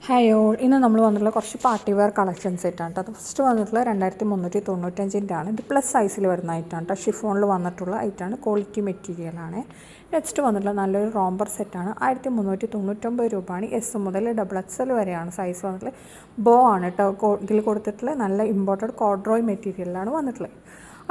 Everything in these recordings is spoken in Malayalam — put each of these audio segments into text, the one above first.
ഹായ് ഓൾ, ഇന്ന് നമ്മൾ വന്നിട്ടുള്ള കുറച്ച് പാർട്ടി വെയർ കളക്ഷൻസ് ആയിട്ടാണ് കേട്ടോ. അത് ഫസ്റ്റ് വന്നിട്ടുള്ള 2395 ആണ്. ഇത് പ്ലസ് സൈസിൽ വരുന്ന ഐറ്റാണ് കേട്ടോ. ഷിഫോണിൽ വന്നിട്ടുള്ള ഐറ്റാണ്, ക്വാളിറ്റി മെറ്റീരിയലാണ്. നെക്സ്റ്റ് വന്നിട്ടുള്ള നല്ലൊരു റോംബർ സെറ്റാണ്. 1399 രൂപയാണ്. എസ് മുതൽ XXL വരെയാണ് സൈസ് വന്നിട്ടുള്ളത്. ബോ ആണ് കേട്ടോ ഇതിൽ കൊടുത്തിട്ടുള്ള. നല്ല ഇമ്പോർട്ടഡ് കോഡ്രോയ് മെറ്റീരിയലാണ് വന്നിട്ടുള്ളത്.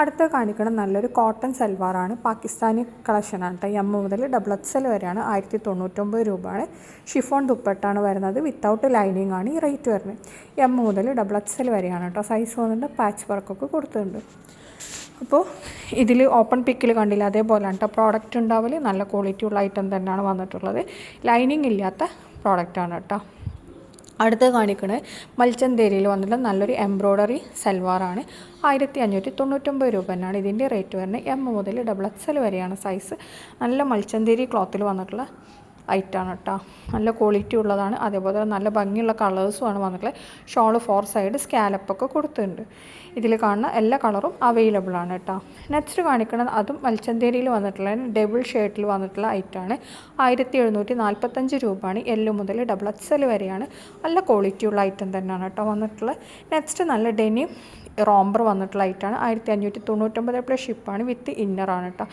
അടുത്ത കാണിക്കണം നല്ലൊരു കോട്ടൺ സൽവാറാണ്. പാകിസ്ഥാനി കളക്ഷനാണ് കേട്ടോ. എം മുതൽ XXL വരെയാണ്. 1099 രൂപയാണ്. ഷിഫോൺ ദുപ്പട്ടാണ് വരുന്നത്. വിത്തൗട്ട് ലൈനിങ് ആണ് ഈ റേറ്റ് വരുന്നത്. എം മുതൽ XXL വരെയാണ് കേട്ടോ. സൈസ് വന്നിട്ട് പാച്ച് വർക്കൊക്കെ കൊടുത്തിട്ടുണ്ട്. അപ്പോൾ ഇതിൽ ഓപ്പൺ പിക്കിൽ കണ്ടില്ല, അതേപോലെയാണ് കേട്ടോ പ്രോഡക്റ്റ് ഉണ്ടാവൽ. നല്ല ക്വാളിറ്റി ഉള്ള ഐറ്റം തന്നെയാണ് വന്നിട്ടുള്ളത്. ലൈനിങ് ഇല്ലാത്ത പ്രോഡക്റ്റാണ് കേട്ടോ. അടുത്ത് കാണിക്കുന്നത് മൽച്ചന്തേരിയിൽ വന്നിട്ടുള്ള നല്ലൊരു എംബ്രോയ്ഡറി സൽവാറാണ്. 1599 രൂപ തന്നെയാണ് ഇതിൻ്റെ റേറ്റ് വരുന്നത്. എം മുതൽ XXL വരെയാണ് സൈസ്. നല്ല മൽച്ചന്തേരി ക്ലോത്തിൽ വന്നിട്ടുള്ള ഐറ്റാണ് കേട്ടോ. നല്ല ക്വാളിറ്റി ഉള്ളതാണ്. അതേപോലെ നല്ല ഭംഗിയുള്ള കളേഴ്സുമാണ് വന്നിട്ടുള്ളത്. ഷോള് 4 സൈഡ് സ്കാലപ്പൊക്കെ കൊടുത്തിട്ടുണ്ട്. ഇതിൽ കാണുന്ന എല്ലാ കളറും അവൈലബിൾ ആണ് കേട്ടോ. നെക്സ്റ്റ് കാണിക്കുന്നത് അതും മൽച്ചന്തേരിയിൽ വന്നിട്ടുള്ള ഡബിൾ ഷേർട്ടിൽ വന്നിട്ടുള്ള ഐറ്റാണ്. 1745 രൂപയാണ്. എൽ മുതൽ XXL വരെയാണ്. നല്ല ക്വാളിറ്റിയുള്ള ഐറ്റം തന്നെയാണ് കേട്ടോ വന്നിട്ടുള്ളത്. നെക്സ്റ്റ് നല്ല ഡെനിം റോംബർ വന്നിട്ടുള്ള ഐറ്റാണ്. 1599 പ്ലസ് ഷിപ്പാണ്. വിത്ത് ഇന്നറാണ് കേട്ടോ.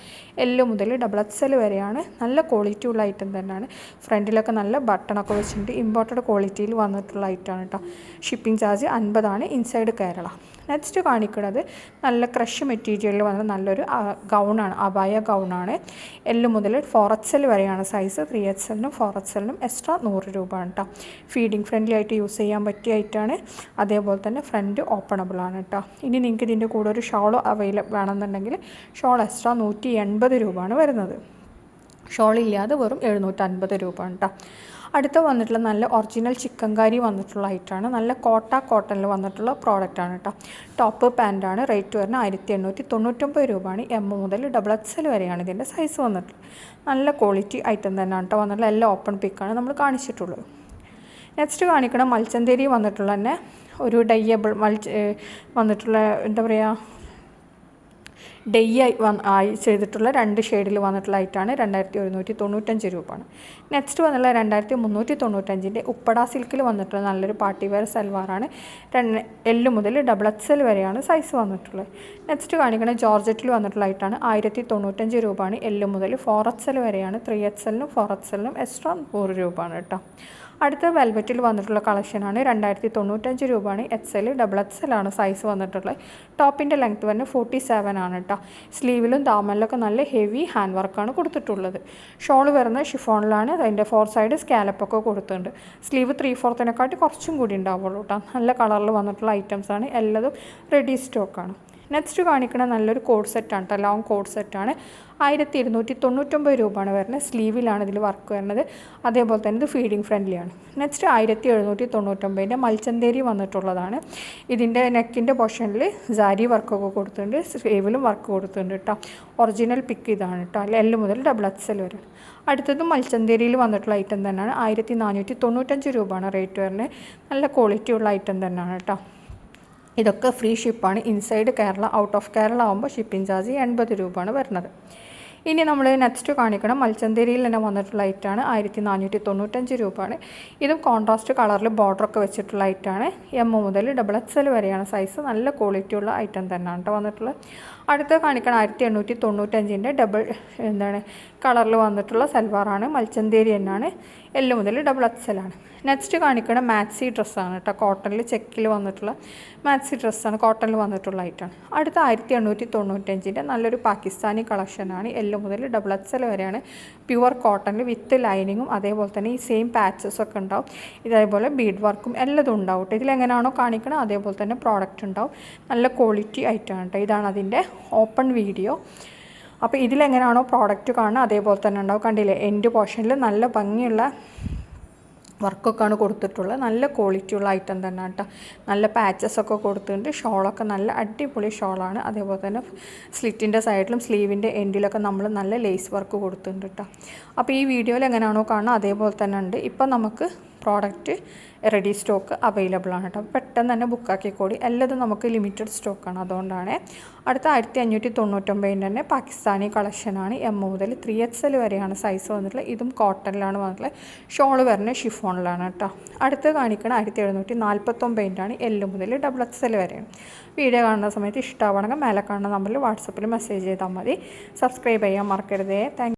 എൽ മുതൽ XXL വരെയാണ്. നല്ല ക്വാളിറ്റി ഉള്ള ഐറ്റം തന്നെയാണ്. ഫ്രണ്ടിലൊക്കെ നല്ല ബട്ടണൊക്കെ വെച്ചിട്ടുണ്ട്. ഇമ്പോർട്ടഡ് ക്വാളിറ്റിയിൽ വന്നിട്ടുള്ള ഐറ്റാണ് കേട്ടോ. ഷിപ്പിംഗ് ചാർജ് 50 ആണ്. ഇൻസൈഡ് കേരള. നെക്സ്റ്റ് കാണിക്കുന്നത് നല്ല ക്രഷ് മെറ്റീരിയലിൽ വന്ന നല്ലൊരു ഗൗണാണ്. അബായ ഗൗണാണ്. എൽ മുതൽ 4XL വരെയാണ് സൈസ്. 3XL-നും 4XL-നും എക്സ്ട്രാ 100 രൂപയാണ് കേട്ടോ. ഫീഡിങ് ഫ്രണ്ട്ലി ആയിട്ട് യൂസ് ചെയ്യാൻ പറ്റിയ ഐറ്റാണ്. അതേപോലെ തന്നെ ഫ്രണ്ട് ഓപ്പണബിൾ ആണ് കേട്ടോ. ഇനി നിങ്ങൾക്ക് ഇതിൻ്റെ കൂടെ ഒരു ഷോളോ അവൈലബിൾ വേണമെന്നുണ്ടെങ്കിൽ ഷോൾ എക്സ്ട്രാ 180 രൂപയാണ് വരുന്നത്. ഷോളില്ലാതെ വെറും 750 രൂപയാണ് കേട്ടോ. അടുത്ത വന്നിട്ടുള്ള നല്ല ഒറിജിനൽ ചിക്കൻകാരി വന്നിട്ടുള്ള ഐറ്റാണ്. നല്ല കോട്ടണിൽ വന്നിട്ടുള്ള പ്രോഡക്റ്റാണ് കേട്ടോ. ടോപ്പ് പാൻറ്റാണ്. റേറ്റ് വരുന്നത് 1899 രൂപയാണ്. എം മുതൽ XXL വരെയാണ് ഇതിൻ്റെ സൈസ് വന്നിട്ടുള്ളത്. നല്ല ക്വാളിറ്റി ഐറ്റം തന്നെയാണ് കേട്ടോ വന്നിട്ടുള്ള. എല്ലാം ഓപ്പൺ പിക്കാണ് നമ്മൾ കാണിച്ചിട്ടുള്ളത്. നെക്സ്റ്റ് കാണിക്കണം മൽച്ചന്തേരി വന്നിട്ടുള്ള തന്നെ ഒരു ഡയ്യബിൾ വന്നിട്ടുള്ള എന്താ പറയുക ആയി ചെയ്തിട്ടുള്ള 2 ഷെയ്ഡിൽ വന്നിട്ടുള്ള ഐറ്റാണ്. 2195 രൂപയാണ്. നെക്സ്റ്റ് വന്നുള്ള 2395 ഉപ്പട സിൽക്കിൽ വന്നിട്ടുള്ള നല്ലൊരു പാർട്ടി വെയർ സൽവാറാണ്. എൽ മുതൽ XXL വരെയാണ് സൈസ് വന്നിട്ടുള്ളത്. നെക്സ്റ്റ് കാണിക്കുന്നത് ജോർജറ്റിൽ വന്നിട്ടുള്ള ഐറ്റാണ്. 1095 രൂപയാണ്. എൽ മുതൽ 4XL വരെയാണ്. 3XL-നും 4XL-നും എക്സ്ട്രാ 100 രൂപയാണ് കേട്ടോ. അടുത്ത വെൽവെറ്റിൽ വന്നിട്ടുള്ള കളക്ഷനാണ്. 2095 രൂപയാണ്. XL XXL ആണ് സൈസ് വന്നിട്ടുള്ളത്. ടോപ്പിൻ്റെ ലെങ്ത്ത് വരുന്നത് 47 ആണ് കേട്ടോ. സ്ലീവിലും ദാമനിലൊക്കെ നല്ല ഹെവി ഹാൻഡ് വർക്കാണ് കൊടുത്തിട്ടുള്ളത്. ഷോൾ വരുന്നത് ഷിഫോണിലാണ്. അതിൻ്റെ 4 സൈഡ് സ്കാലപ്പൊക്കെ കൊടുത്തിട്ടുണ്ട്. സ്ലീവ് 3/4 കുറച്ചും കൂടി ഉണ്ടാവുള്ളൂ കേട്ടോ. നല്ല കളറിൽ വന്നിട്ടുള്ള ഐറ്റംസാണ്. എല്ലാതും റെഡി സ്റ്റോക്കാണ്. നെക്സ്റ്റ് കാണിക്കുന്ന നല്ലൊരു കോഡ് സെറ്റാണ് കേട്ടോ. ലോങ് കോഡ് സെറ്റാണ്. 1299 രൂപയാണ് വരുന്നത്. സ്ലീവിലാണ് ഇതിൽ വർക്ക് വരുന്നത്. അതേപോലെ തന്നെ ഇത് ഫീഡിങ് ഫ്രണ്ട്ലിയാണ്. നെക്സ്റ്റ് 1799 മൽച്ചന്തേരി വന്നിട്ടുള്ളതാണ്. ഇതിൻ്റെ നെക്കിൻ്റെ പോർഷനിൽ സാരി വർക്കൊക്കെ കൊടുത്തിട്ടുണ്ട്. സ്ലീവിലും വർക്ക് കൊടുത്തിട്ടുണ്ട് കേട്ടോ. ഒറിജിനൽ പിക്ക് ഇതാണ് കേട്ടോ. എൽ മുതൽ XXL വരെ. അടുത്തത് മൽച്ചന്തേരിയിൽ വന്നിട്ടുള്ള ഐറ്റം തന്നെയാണ്. 1495 രൂപയാണ് റേറ്റ് വരുന്നത്. നല്ല ക്വാളിറ്റി ഉള്ള ഐറ്റം തന്നെയാണ് കേട്ടോ. ഇതൊക്കെ ഫ്രീ ഷിപ്പാണ്. Inside Kerala, out of Kerala ആകുമ്പോൾ ഷിപ്പിംഗ് ചാർജ് 80 രൂപയാണ് വരുന്നത്. ഇനി നമ്മൾ നെക്സ്റ്റ് കാണിക്കണം മൽച്ചന്തേരിയിൽ തന്നെ വന്നിട്ടുള്ള ഐറ്റാണ്. 1495 രൂപയാണ്. ഇതും കോൺട്രാസ്റ്റ് കളറിൽ ബോർഡറൊക്കെ വെച്ചിട്ടുള്ള ഐറ്റാണ്. എം മുതൽ XXL വരെയാണ് സൈസ്. നല്ല ക്വാളിറ്റി ഉള്ള ഐറ്റം തന്നെയാണ് കേട്ടോ വന്നിട്ടുള്ളത്. അടുത്ത കാണിക്കണം 1895 ഡബിൾ കളറിൽ വന്നിട്ടുള്ള സൽവാറാണ്. മൽച്ചന്തേരി തന്നെയാണ്. എൽ മുതൽ XXL ആണ്. നെക്സ്റ്റ് കാണിക്കണം മാക്സി ഡ്രസ്സാണ് കേട്ടോ. കോട്ടണിൽ ചെക്കിൽ വന്നിട്ടുള്ള മാക്സി ഡ്രസ്സാണ്. കോട്ടണിൽ വന്നിട്ടുള്ള ഐറ്റാണ്. അടുത്ത 1895 നല്ലൊരു പാകിസ്ഥാനി കളക്ഷനാണ്. എൽ മുതൽ XXL വരെയാണ്. പ്യുവർ കോട്ടണിൽ വിത്ത് ലൈനിങ്ങും അതേപോലെ തന്നെ ഈ സെയിം പാച്ചസൊക്കെ ഉണ്ടാവും. ഇതേപോലെ ബീഡ് വർക്കും എല്ലതും ഉണ്ടാവും കേട്ടോ. ഇതിലെങ്ങനെയാണോ കാണിക്കണം അതേപോലെ തന്നെ പ്രോഡക്റ്റ് ഉണ്ടാവും. നല്ല ക്വാളിറ്റി ഐറ്റമാണ് കേട്ടോ. ഇതാണ് അതിൻ്റെ ഓപ്പൺ വീഡിയോ. അപ്പോൾ ഇതിലെങ്ങനെയാണോ പ്രോഡക്റ്റ് കാണുന്നത് അതേപോലെ തന്നെ ഉണ്ടാവും. കണ്ടില്ലേ, എൻഡ് പോർഷനിൽ നല്ല ഭംഗിയുള്ള വർക്കൊക്കെയാണ് കൊടുത്തിട്ടുള്ളത്. നല്ല ക്വാളിറ്റി ഉള്ള ഐറ്റം തന്നെ കേട്ടോ. നല്ല പാച്ചസൊക്കെ കൊടുത്തിട്ടുണ്ട്. ഷോളൊക്കെ നല്ല അടിപൊളി ഷോളാണ്. അതേപോലെ തന്നെ സ്ലിറ്റിൻ്റെ സൈഡിലും സ്ലീവിൻ്റെ എൻഡിലൊക്കെ നമ്മൾ നല്ല ലേസ് വർക്ക് കൊടുത്തിട്ടുണ്ട് കേട്ടോ. അപ്പോൾ ഈ വീഡിയോയിൽ എങ്ങനെയാണോ കാണുന്നത് അതേപോലെ തന്നെ ഉണ്ട്. ഇപ്പം നമുക്ക് പ്രോഡക്റ്റ് റെഡി സ്റ്റോക്ക് അവൈലബിൾ ആണ് കേട്ടോ. പെട്ടെന്ന് തന്നെ ബുക്കാക്കിക്കോടി. എല്ലാതും നമുക്ക് ലിമിറ്റഡ് സ്റ്റോക്കാണ്, അതുകൊണ്ടാണ്. അടുത്ത 1599 തന്നെ പാകിസ്ഥാനി കളക്ഷനാണ്. M മുതൽ 3XL വരെയാണ് സൈസ് വന്നിട്ടുള്ളത്. ഇതും കോട്ടണിലാണ് വന്നിട്ടുള്ളത്. ഷോൾ വരുന്നത് ഷിഫോണിലാണ് കേട്ടോ. അടുത്ത് കാണിക്കണം 1749 ആണ്. L മുതൽ XXL വരെയാണ്. വീഡിയോ കാണുന്ന സമയത്ത് ഇഷ്ടമാവണമെങ്കിൽ മേലെ കാണുന്ന നമ്പറിൽ വാട്സപ്പിൽ മെസ്സേജ് ചെയ്താൽ മതി. സബ്സ്ക്രൈബ് ചെയ്യാൻ മറക്കരുതേ. താങ്ക്